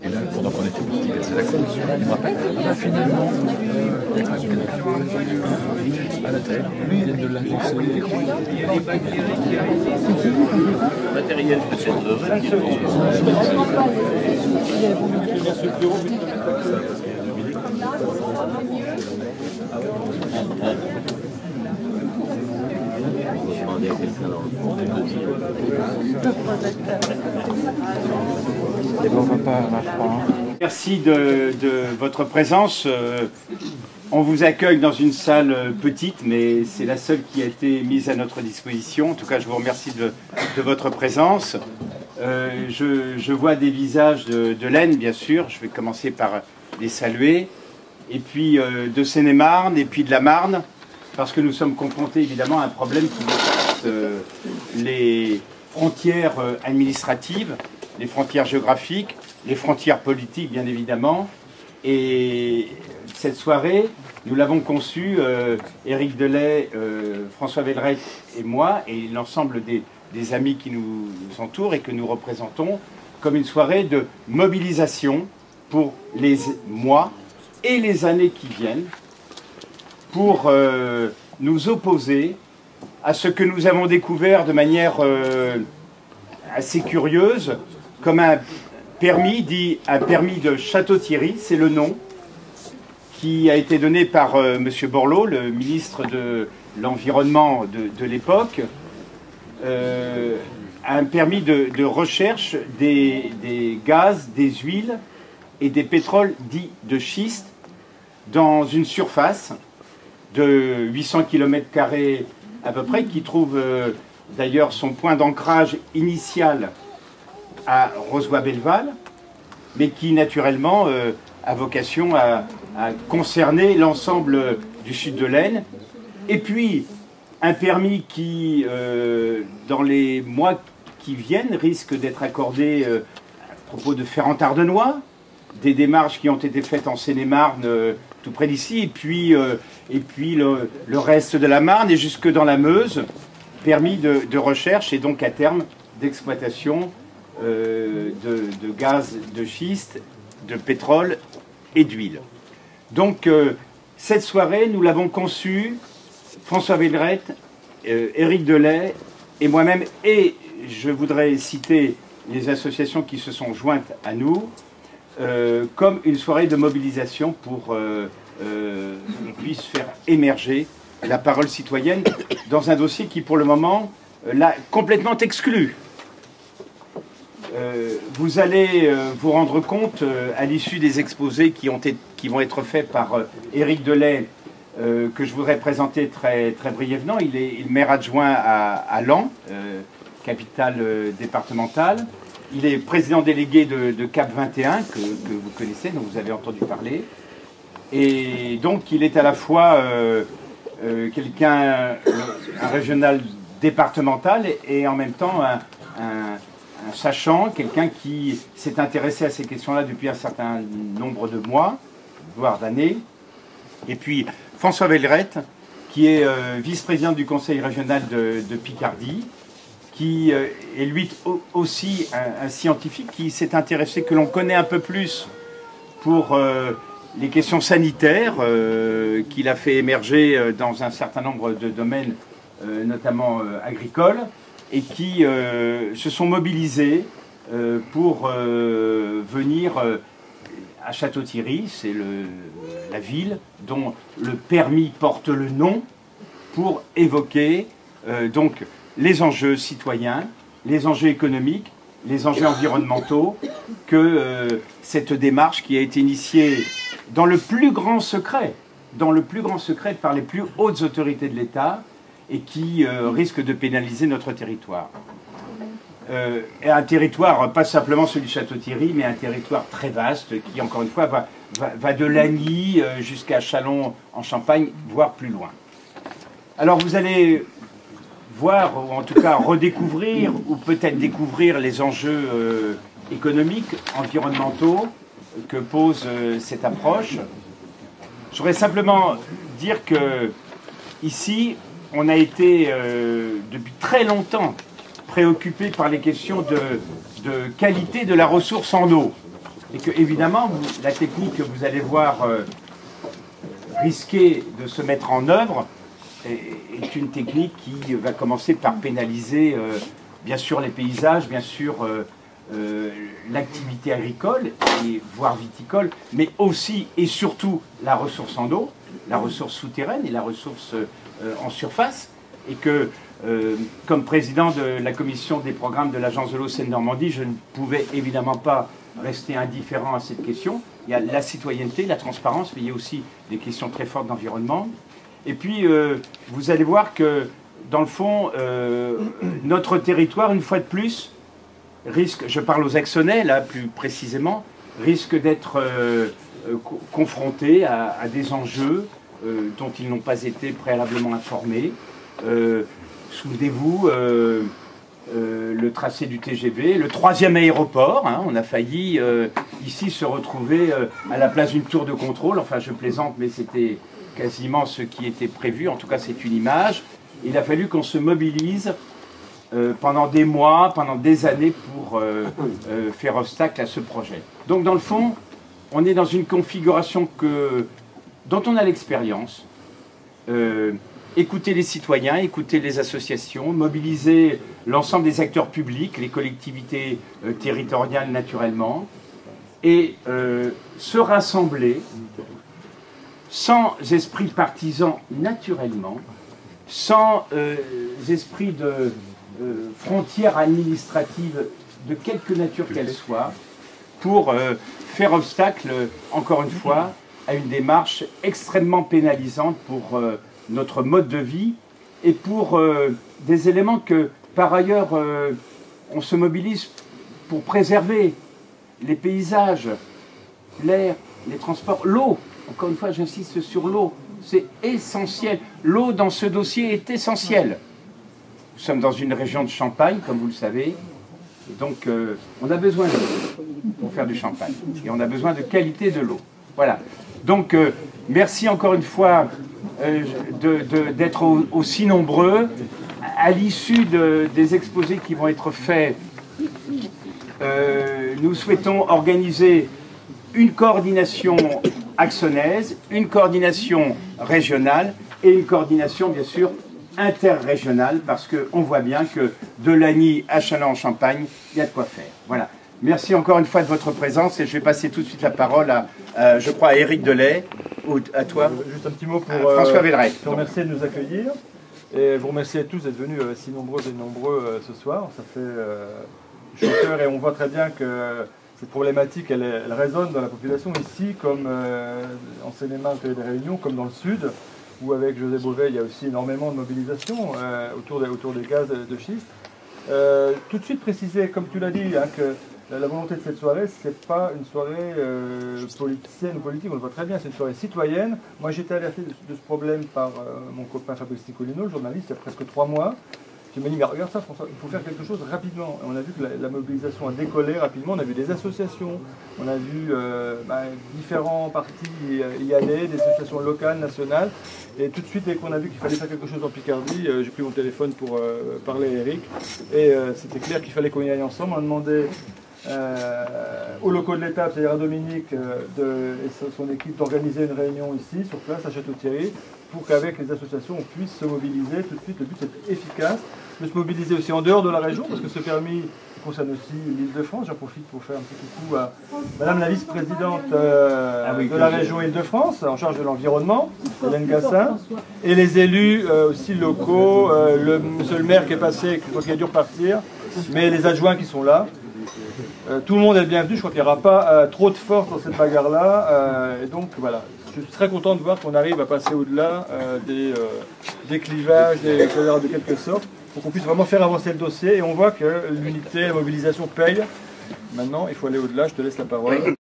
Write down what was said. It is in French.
Et là, pendant qu'on était petit, c'est la commission, je me rappelle, finalement, à la tête, lui, il vient de l'annoncer. Matériel Merci de votre présence. On vous accueille dans une salle petite, mais c'est la seule qui a été mise à notre disposition. En tout cas, je vous remercie de votre présence. Je vois des visages de l'Aisne, bien sûr. Je vais commencer par les saluer. Et puis de Seine-et-Marne, et puis de la Marne, parce que nous sommes confrontés évidemment à un problème qui dépasse les frontières administratives, les frontières géographiques, les frontières politiques, bien évidemment. Et cette soirée, nous l'avons conçue, Éric Delay, François Vellerette et moi, et l'ensemble des amis qui nous entourent et que nous représentons, comme une soirée de mobilisation pour les mois et les années qui viennent, pour nous opposer à ce que nous avons découvert de manière assez curieuse, comme un permis de Château-Thierry, c'est le nom qui a été donné par M. Borloo, le ministre de l'Environnement de l'époque, un permis de recherche des gaz, des huiles et des pétroles dits de schiste dans une surface de 800 km² à peu près, qui trouve d'ailleurs son point d'ancrage initial à Rozoy-Belleval, mais qui naturellement a vocation à concerner l'ensemble du sud de l'Aisne. Et puis un permis qui, dans les mois qui viennent, risque d'être accordé à propos de Ferrand-Tardenois, des démarches qui ont été faites en Seine-et-Marne, tout près d'ici, et puis le reste de la Marne et jusque dans la Meuse, permis de recherche et donc à terme d'exploitation de gaz de schiste, de pétrole et d'huile. Donc cette soirée, nous l'avons conçue, François Vellerette, Éric Delay et moi-même, et je voudrais citer les associations qui se sont jointes à nous, comme une soirée de mobilisation pour qu'on puisse faire émerger la parole citoyenne dans un dossier qui, pour le moment, l'a complètement exclu. Vous allez vous rendre compte, à l'issue des exposés qui vont être faits par Éric Delay, que je voudrais présenter très brièvement. Il est maire adjoint à Laon, capitale départementale. Il est président délégué de Cap 21, que vous connaissez, dont vous avez entendu parler. Et donc, il est à la fois un régional départemental et en même temps un sachant, quelqu'un qui s'est intéressé à ces questions-là depuis un certain nombre de mois, voire d'années. Et puis, François Vellerette, qui est vice-président du conseil régional de Picardie, qui est lui aussi un scientifique qui s'est intéressé, que l'on connaît un peu plus pour les questions sanitaires, qu'il a fait émerger dans un certain nombre de domaines, notamment agricoles, et qui se sont mobilisés pour venir à Château-Thierry, c'est la ville dont le permis porte le nom, pour évoquer donc les enjeux citoyens, les enjeux économiques, les enjeux environnementaux, que cette démarche qui a été initiée dans le plus grand secret par les plus hautes autorités de l'État et qui risque de pénaliser notre territoire. Et un territoire, pas simplement celui de Château-Thierry, mais un territoire très vaste qui, encore une fois, va de Lagny jusqu'à Châlons en Champagne, voire plus loin. Alors vous allez voir, ou en tout cas redécouvrir, ou peut-être découvrir les enjeux économiques, environnementaux que pose cette approche. Je voudrais simplement dire que ici, on a été depuis très longtemps préoccupé par les questions de qualité de la ressource en eau. et que évidemment la technique que vous allez voir risquer de se mettre en œuvre est une technique qui va commencer par pénaliser bien sûr les paysages, bien sûr l'activité agricole, et voire viticole, mais aussi et surtout la ressource en eau, la ressource souterraine et la ressource en surface, et que comme président de la commission des programmes de l'Agence de l'eau Seine-Normandie, je ne pouvais évidemment pas rester indifférent à cette question. Il y a la citoyenneté, la transparence, mais il y a aussi des questions très fortes d'environnement. Et puis, vous allez voir que, dans le fond, notre territoire, une fois de plus, risque, je parle aux Axonais, là, plus précisément, risque d'être confronté à des enjeux dont ils n'ont pas été préalablement informés. Souvenez-vous, le tracé du TGV, le 3e aéroport, hein, on a failli ici se retrouver à la place d'une tour de contrôle, enfin je plaisante, mais c'était quasiment ce qui était prévu, en tout cas c'est une image. Il a fallu qu'on se mobilise pendant des mois, pendant des années pour faire obstacle à ce projet. Donc dans le fond, on est dans une configuration dont on a l'expérience. Écouter les citoyens, écouter les associations, mobiliser l'ensemble des acteurs publics, les collectivités territoriales naturellement, et se rassembler sans esprit partisan naturellement, sans esprit de frontière administrative de quelque nature qu'elle soit, pour faire obstacle, encore une fois, à une démarche extrêmement pénalisante pour notre mode de vie et pour des éléments que, par ailleurs, on se mobilise pour préserver les paysages, l'air, les transports, l'eau. Encore une fois, j'insiste sur l'eau. C'est essentiel. L'eau dans ce dossier est essentielle. Nous sommes dans une région de Champagne, comme vous le savez. Et donc, on a besoin d'eau pour faire du champagne. Et on a besoin de qualité de l'eau. Voilà. Donc, merci encore une fois d'être aussi nombreux. À l'issue des exposés qui vont être faits, nous souhaitons organiser une coordination axonaise, une coordination régionale et une coordination, bien sûr, interrégionale, parce qu'on voit bien que de Lagny à Châlons-en-Champagne, il y a de quoi faire. Voilà. Merci encore une fois de votre présence et je vais passer tout de suite la parole à je crois, à Éric Delay, ou à toi. Juste un petit mot pour François Védrec. Vous remercier de nous accueillir et vous remercier à tous d'être venus si nombreux et nombreux ce soir. Ça fait chaud au cœur et on voit très bien que cette problématique, elle résonne dans la population ici, comme en Seine-et-Marne, il y a des réunions, comme dans le sud, où avec José Bové, il y a aussi énormément de mobilisation autour des gaz de schiste. Tout de suite préciser, comme tu l'as dit, hein, que la volonté de cette soirée, c'est pas une soirée politicienne ou politique, on le voit très bien, c'est une soirée citoyenne. Moi, j'ai été alerté de ce problème par mon copain Fabrice Nicolino, le journaliste, il y a presque 3 mois. Il m'a dit, mais regarde ça François, il faut faire quelque chose rapidement. Et on a vu que la mobilisation a décollé rapidement, on a vu des associations, on a vu différents partis y aller, des associations locales, nationales. Et tout de suite, dès qu'on a vu qu'il fallait faire quelque chose en Picardie, j'ai pris mon téléphone pour parler à Eric. Et c'était clair qu'il fallait qu'on y aille ensemble. On a demandé aux locaux de l'État, c'est-à-dire à Dominique et son équipe, d'organiser une réunion ici, sur place, à Château-Thierry, pour qu'avec les associations, on puisse se mobiliser tout de suite. Le but, c'est efficace. De se mobiliser aussi en dehors de la région, parce que ce permis concerne aussi l'Île-de-France. J'en profite pour faire un petit coucou à Madame la vice-présidente de la région Île-de-France, en charge de l'environnement, Hélène Gassin, et les élus aussi locaux, monsieur le maire qui est passé, qui a dû repartir, mais les adjoints qui sont là. Tout le monde est bienvenu, je crois qu'il n'y aura pas trop de force dans cette bagarre-là, et donc voilà. Je suis très content de voir qu'on arrive à passer au-delà des clivages, de quelque sorte, pour qu'on puisse vraiment faire avancer le dossier. Et on voit que l'unité, la mobilisation paye. Maintenant, il faut aller au-delà. Je te laisse la parole.